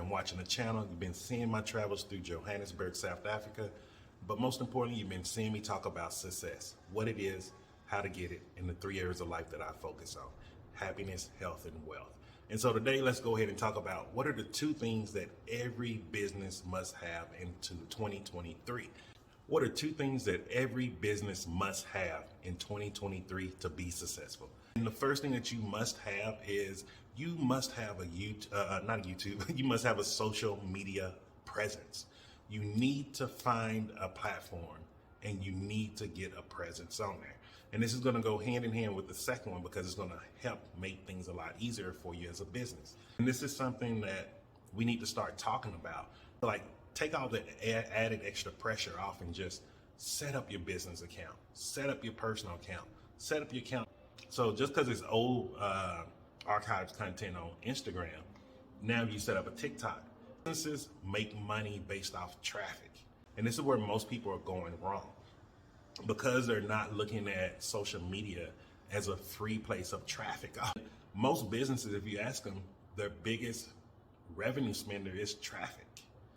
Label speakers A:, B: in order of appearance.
A: been watching the channel. You've been seeing my travels through Johannesburg, South Africa. But most importantly, you've been seeing me talk about success, what it is, how to get it, in the 3 areas of life that I focus on: happiness, health, and wealth. And so today, let's go ahead and talk about what are the 2 things that every business must have into 2023. What are 2 things that every business must have in 2023 to be successful? And the first thing that you must have is you must have you must have a social media presence. You need to find a platform and you need to get a presence on there. And this is going to go hand in hand with the second one because it's going to help make things a lot easier for you as a business. And this is something that we need to start talking about. Like, take all the added extra pressure off and just set up your business account, set up your personal account, set up your account. So just because it's old archived content on Instagram, now you set up a TikTok. Businesses make money based off traffic. And this is where most people are going wrong, because they're not looking at social media as a free place of traffic. Most businesses, if you ask them, their biggest revenue spender is traffic.